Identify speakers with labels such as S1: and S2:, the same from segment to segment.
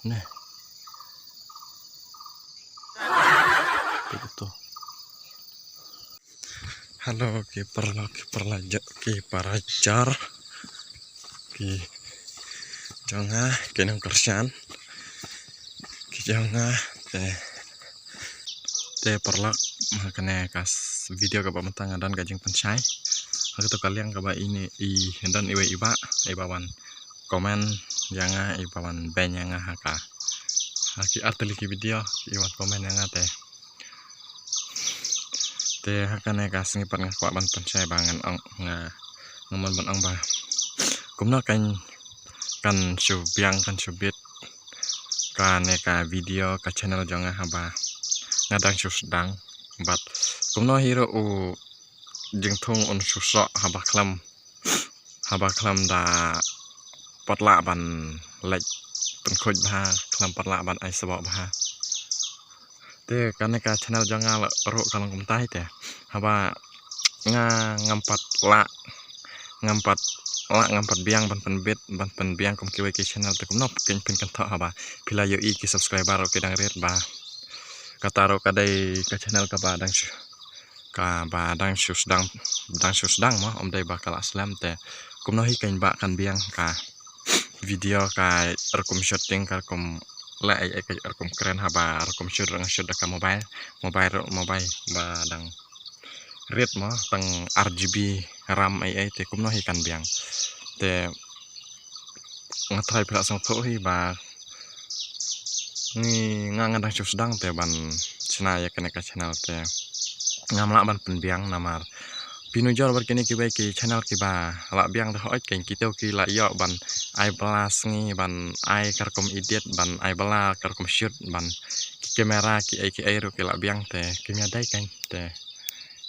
S1: Nah, begitu. Halo kiper ajar ki jonga kenang kersian ki jonga te perlak makanya kas video kaba mentang dan gajing pensai aku tuh kalian kaba ini dan ibawan komen janga ibawan ben yang haka haki arteli ki video iwan komen yang te hakane kas ngipat ngakwa ban pensai bangan ong ngamon ban ong ba kumno kan subyang kan subit kan video ka channel jonga haba ngadang susdang bat kumno hero jengtung on susok haba klam da patla ban lek penkhoj bah klam patla ban ai sabak bah te kan channel jonga ro kalong kumtai te haba ngampat biang ban penbit ban penbiang kum kiwe ki channel te kumno ken kan tha haba pila yo ki subscriber ke dang ret ba kataro kadai ka channel ka ba dang susdang mo om dai bakal aslam te kumno hi kan ba kan biang ka video ka rekum shooting ka rekum la ai rekum keren haba rekum shoot ka mobile ba dang red mo tang RGB RAM ai te kumno hi kan biang te ngatrai pila sang tho hi ba ni ngadang susdang te ban china ya kena ka channel te ngamla ban penbiang namar pinujor berkini ki ki channel ki ba la biang de hoi ken kitau ki la yo ban ai belas ngi ban ai karkom edit ban ai bala karkom shoot ban ki kamera ki ai ro ki la biang te kimya dai kan te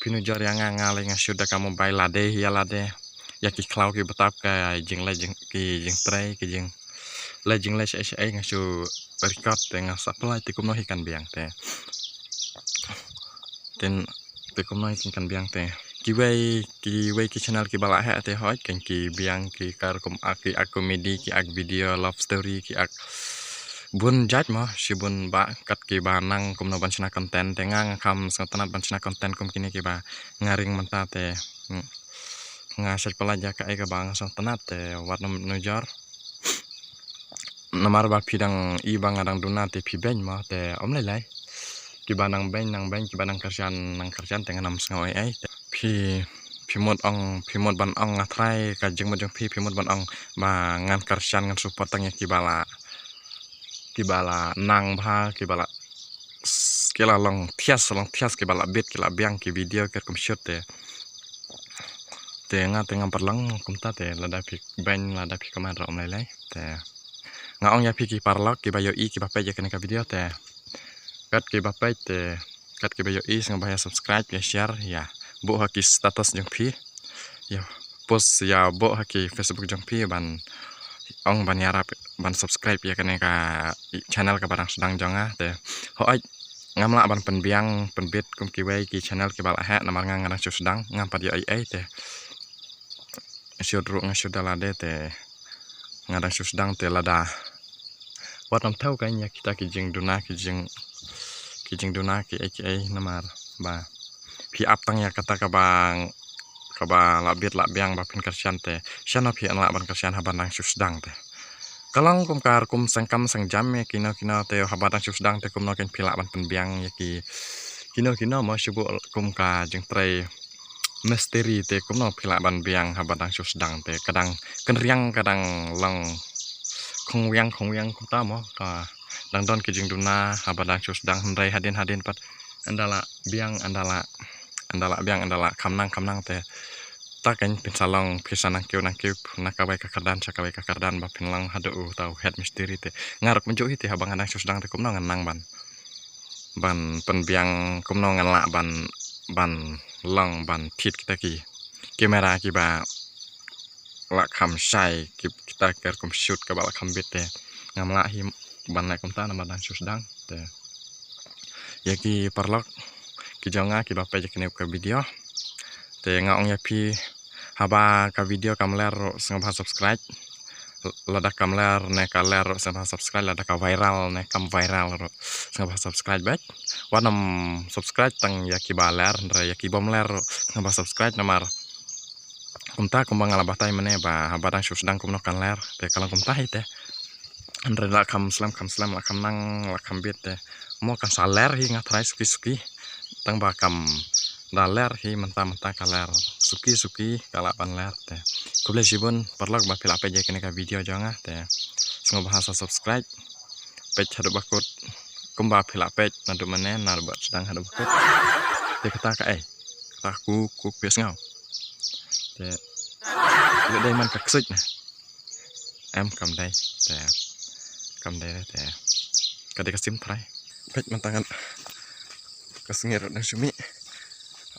S1: pinujor yang ngale shoot da kamu bai lade ya lade ya ki klau ki betap ka jing tray ki jing lejing le ai ngasu record te ngasapla ti kumno hikan biang te ten te kumno hikan biang te ki channel ki bala ha te hoi kan ki biang ki kar kum ak komedi ki ak video love story ki ak bun jat mo si bun ba kat ki ba nang kum no banchna content te ngang kam santanat banchna content kum kini ki ba ngaring menta te ngasat pelaja ka ai ka bang santanat te wat nujor namar ba pidang i bang adang duna te pi ben mo te om lai ki ba nang ben ki ba nang kerjaan te nganam sngau ai pi mod ban ong ngatrai ka jeng mo jeng pi mod ban ong ba ngan kerjaan ngan support tang ki bala nang bha ki bala kila long thias ki bala bit ki la biang ki video ke kum shoot te ngam perlang kum ta te lada pi ben lada pi kamar om lai te ngaong ya pi ki parlok ki bayo ki bapai ya kena ka video te kat ki bapai te kat ki bayo sang bahaya subscribe ya share ya bu haki status jong pi ya post ya bu haki Facebook jong pi ban ong ban yarap ban subscribe ya kena ka channel ka barang sedang jonga te hoi ngamla ban penbiang penbit kum ki wei ki channel ki bala ha namar ngang sedang ngampat ya ai te syudru ngasudalade te ngadang sedang te lada watam tau kan ya kita kijing duna kijing duna ki ai namar ba pi aptang ya kata kaba labit la biang ba pin kersian te syana pi anla ban kersian habandang susdang te kalang kum kar kum sangkam sang jam ya kino te habandang susdang te kum no ken pila ban penbiang ya ki kino mo syubu kum ka jeng tray misteri te kum no pila ban biang habandang susdang te kadang kenriang kadang long khongwiang ta mo ka dang don kijing duna habadang susdang hendrai hadin pat andala biang andala biang andala kamnang te taken pinsalong pisanang kiu nakabai ka kardan ba pinlang hadu tau head misteri te ngarep menjuk ite habang andang susdang te kumno nganang ban penbiang kumno nganla ban long ban tit kita ki kamera ki ba la kham sai kita ker kum shoot ka bala kham bit te ngamla hi ban lai kum ta nama dan susdang te ya ki parlok ki jonga ki bapai je kene ka video te ngaong ya pi haba ka video kam ler sang subscribe lada kam ler ne ka ler sama subscribe lada ka viral ne kam viral ro sama subscribe baik wanam subscribe tang yaki baler re yaki bom ler sama subscribe namar kumta kumbang ala batai mene ba badang susdang kumno kan ler te kalang kumta ite andre la kam slam la kam nang la kam bit te mo kan saler hi ngatrai suki tang ba kam daler hi mentah kaler suki kalapan ler te kuble jibun perlok ba pila peje kene ka video jonga te sengo bahasa subscribe page hadu bakut kumba pila page nadu mene nar ba sedang hadu bakut te kata ka kata ku pes ngau te le dai man kaksik na em kam dai te kade kasim trai page mantangan kasngero na sumi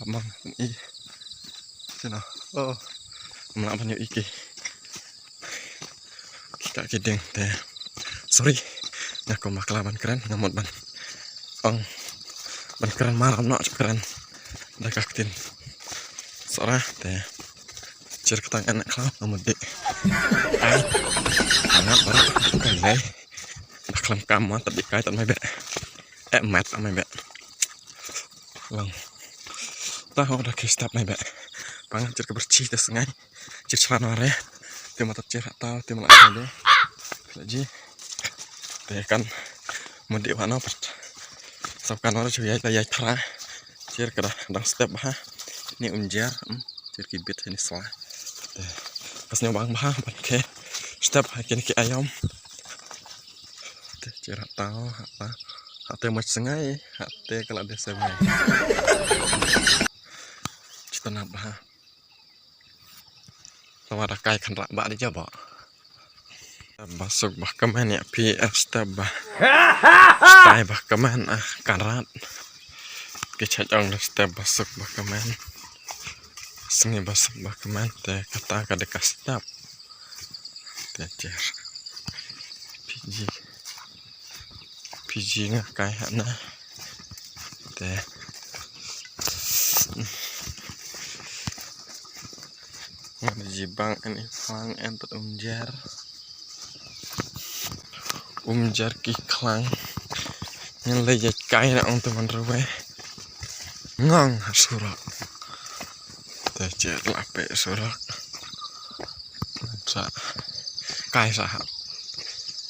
S1: amang i sino oh melawan yuk iki kita kideng teh sorry ngaku maklaban keren ngamut ban keren malam nak keren dah kaktin sorah teh cer ketang anak kalau ngamut dek ai anak barat bukan deh dah kelam kamu tapi kait tak mai bet mat mai bet lang tahu udah kestap mai bet pangan cer kebersih tes sengai cer celana re tema tak cer tahu tema lak deh lagi teh kan mudik mana per sabkan orang cuy ya tra cer kada dang step bah ini unjar cer kibit ini salah pas nyobang bah pakai step kini ki ayam teh cer tahu apa hati macam sengai hati kalau ada sengai cita nabah sama ada kai kan rak bak dia jawab masuk bah kemen ya PS tabah stay bah kemen karat kecacang step masuk bah kemen sengi masuk bah kemen teh kata kada kastap tecer PG ngakai hana teh jibang ini klang entot umjar kiklang yang lejat kai nak untuk menerwe ngang surak tecer lape surak sa kai sahab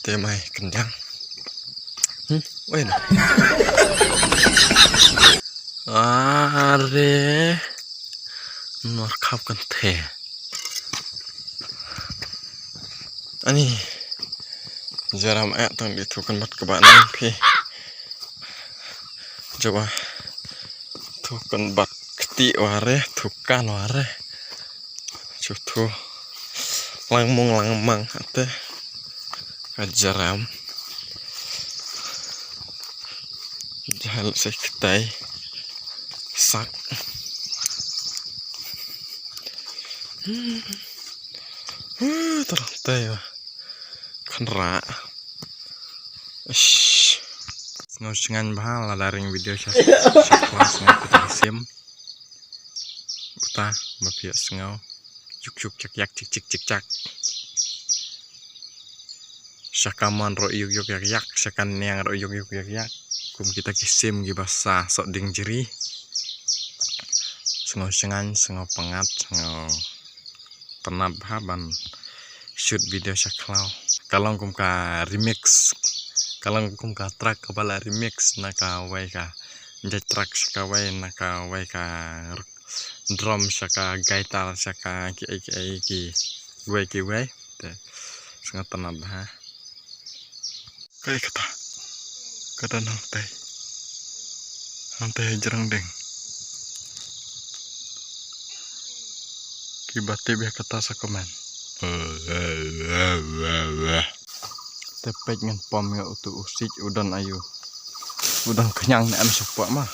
S1: temai kenyang wena are norkap kan teh ani jaram tang ditukan bat kebanan pi coba tukan bat keti ware tukan ware cutu langmang ate kajaram jahal sekitai sak terang tayo kanra dengan bahal laring video kelas kita sim uta mapia sengau yuk cak cik syakaman ro yuk yak syakan yang ro yuk yak kum kita kisim gi basah sok ding jeri sengau pengat sengau penat haban shoot video syaklau kalau kum ka remix kalau kum ka track kepala remix naka wai ka track saka wai naka wai ka drum saka gitar saka ki wai te sangat tenat ha kai kata nanti jerang deng kibati biar kata sakoman tepek ngan pom ya utu usik udan ayu udan kenyang na am sepak mah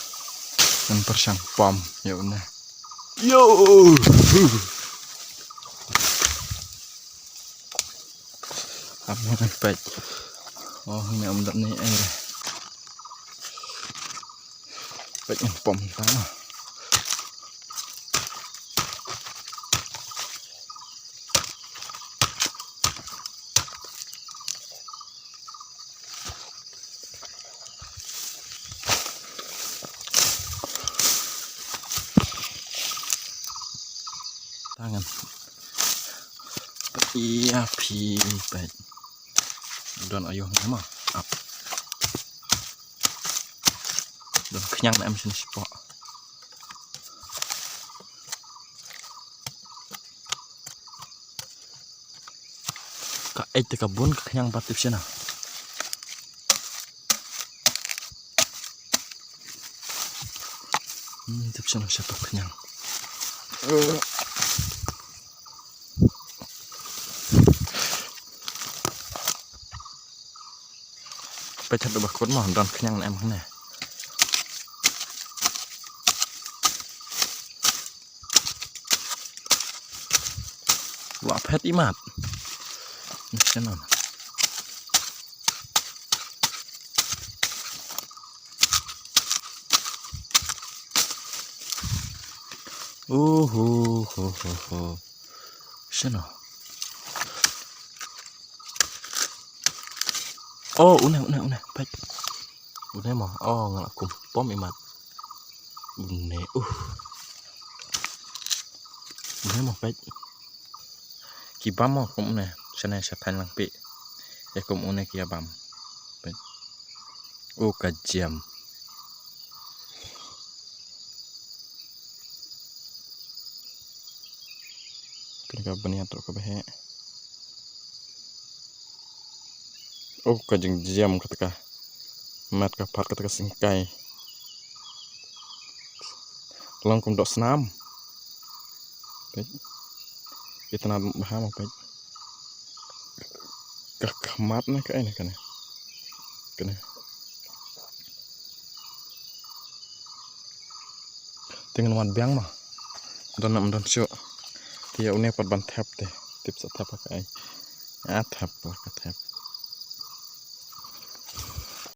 S1: dan persang pom ya una yo apa kan pek oh ini am dak ni air pek ngan pom sama Iya pi baik. Dan ayuh nama up. Dan kenyang em sini spot. Kak te kabun kenyang patip sini. Tip sini siapa kenyang. Pecat ubah kun mah dan kenyang em kene. Wah pet imat. Sana. Sana. Oh, une, baik. Une mah, oh nggak kumpom imat. Une, une mah baik. Kibam mah kum une, sana setan lang pi. Kum une kibam. Baik. Kajam. Kena baniat tok kebehe. Kajeng jam ketika mat kapat ketika singkai. Langkum dok senam. Baik. Kita nak baham baik. Kakamat na ka ini kana. Dengan wan biang mah. Don syuk. Dia une pat ban tap teh. Tips tap ka ai. Tap ka tap.